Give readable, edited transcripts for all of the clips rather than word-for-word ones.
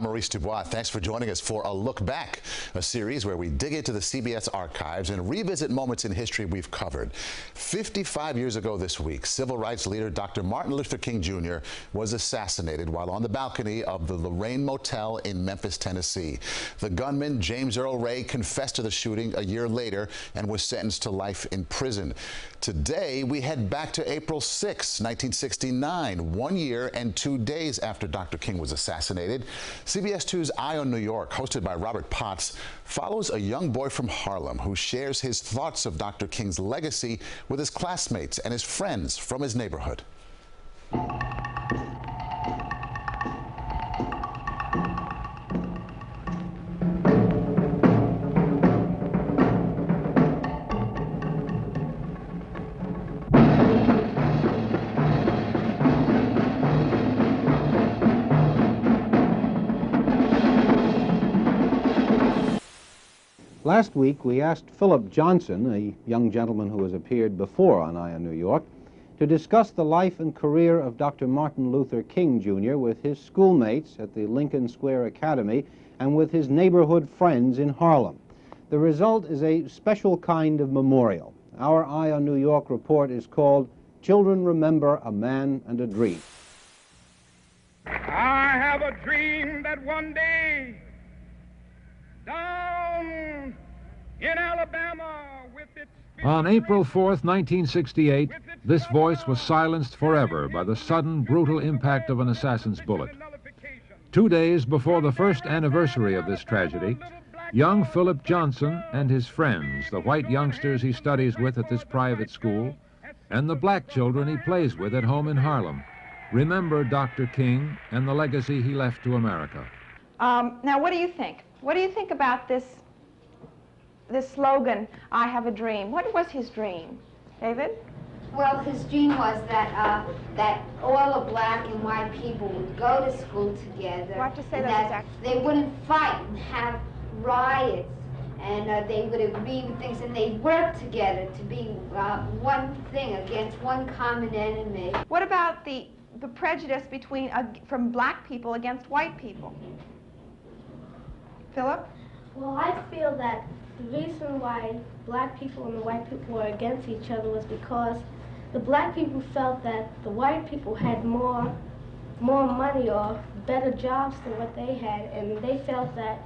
I'm Maurice Dubois. Thanks for joining us for A Look Back, a series where we dig into the CBS archives and revisit moments in history we've covered. 55 years ago this week, civil rights leader Dr. Martin Luther King Jr. was assassinated while on the balcony of the Lorraine Motel in Memphis, Tennessee. The gunman, James Earl Ray, confessed to the shooting a year later and was sentenced to life in prison. Today, we head back to April 6, 1969, 1 year and 2 days after Dr. King was assassinated. CBS 2's Eye on New York, hosted by Robert Potts, follows a young boy from Harlem who shares his thoughts of Dr. King's legacy with his classmates and his friends from his neighborhood. Last week, we asked Philip Johnson, a young gentleman who has appeared before on Eye on New York, to discuss the life and career of Dr. Martin Luther King Jr. with his schoolmates at the Lincoln Square Academy and with his neighborhood friends in Harlem. The result is a special kind of memorial. Our Eye on New York report is called Children Remember a Man and a Dream. I have a dream that one day, down in Alabama with its... On April 4th, 1968, this voice was silenced forever by the sudden, brutal impact of an assassin's bullet. 2 days before the first anniversary of this tragedy, young Philip Johnson and his friends, the white youngsters he studies with at this private school, and the black children he plays with at home in Harlem, remember Dr. King and the legacy he left to America. Now, what do you think? What do you think about this slogan, I have a dream? What was his dream? David? Well, his dream was that that all the black and white people would go to school together. We'll have to say that exactly. They wouldn't fight and have riots, and they would agree with things, and they'd work together to be one thing against one common enemy. What about the prejudice from black people against white people? Philip? Well, I feel that the reason why black people and the white people were against each other was because the black people felt that the white people had more money or better jobs than what they had, and they felt that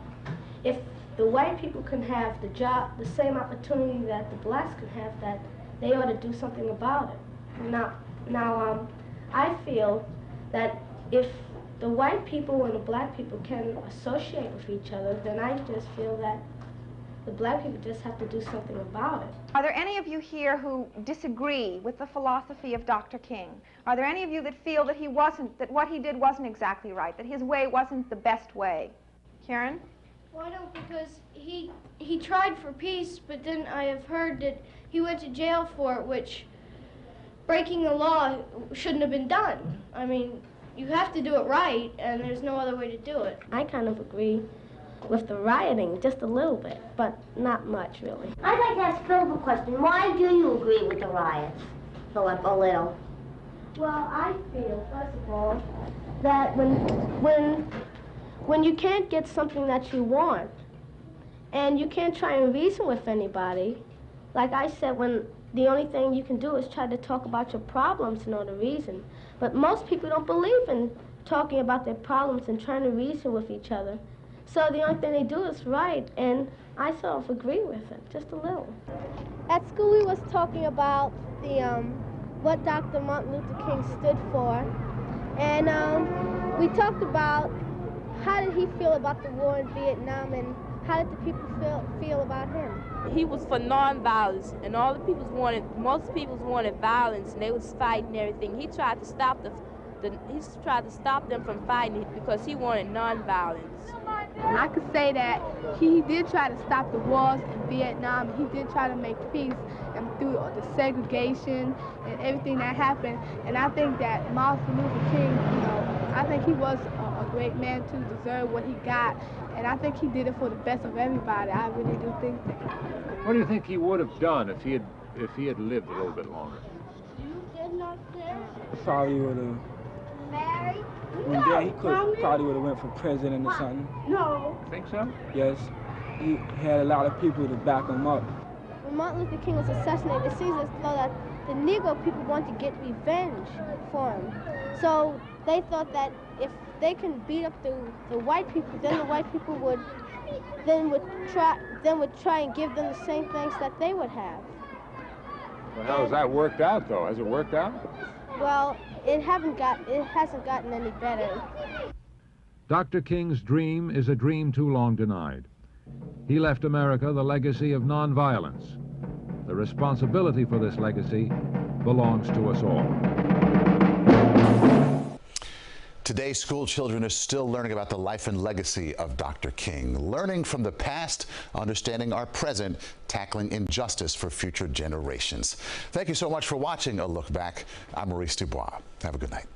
if the white people can have the same opportunity that the blacks can have, that they ought to do something about it. Now, I feel that if the white people and the black people can associate with each other, then I just feel that the black people just have to do something about it. Are there any of you here who disagree with the philosophy of Dr. King? Are there any of you that feel that that what he did wasn't exactly right, that his way wasn't the best way? Karen? Well, I don't, because he tried for peace, but then I have heard that he went to jail for it, which breaking the law shouldn't have been done. I mean, you have to do it right, and there's no other way to do it. I kind of agree with the rioting just a little bit, but not much, really. I'd like to ask Philip a question. Why do you agree with the riots, Philip, a little? Well, I feel, first of all, that when you can't get something that you want, and you can't try and reason with anybody, like I said, when the only thing you can do is try to talk about your problems in order to reason. But most people don't believe in talking about their problems and trying to reason with each other. So the only thing they do is write, and I sort of agree with it, just a little. At school we was talking about what Dr. Martin Luther King stood for, and we talked about how did he feel about the war in Vietnam, and how did the people feel about him. He was for nonviolence, and most people wanted violence, and they was fighting everything. He tried to stop them from fighting because he wanted nonviolence. And I could say that he did try to stop the wars in Vietnam. He did try to make peace, and through the segregation and everything that happened. And I think that Martin Luther King, I think he was a great man to deserve what he got. And I think he did it for the best of everybody. I really do think that. What do you think he would have done if he had lived a little bit longer? You did not care. Probably would have Yeah, he probably would have went for president or something. No. Think so? Yes. He had a lot of people to back him up. When Martin Luther King was assassinated, it seems as though that the Negro people want to get revenge for him. So they thought that if they can beat up the white people, then the white people would try and give them the same things that they would have. Well, how has that worked out, though? Has it worked out? Well, it hasn't gotten any better. Dr. King's dream is a dream too long denied. He left America the legacy of nonviolence. The responsibility for this legacy belongs to us all. Today, school children are still learning about the life and legacy of Dr. King, learning from the past, understanding our present, tackling injustice for future generations. Thank you so much for watching A Look Back. I'm Maurice Dubois. Have a good night.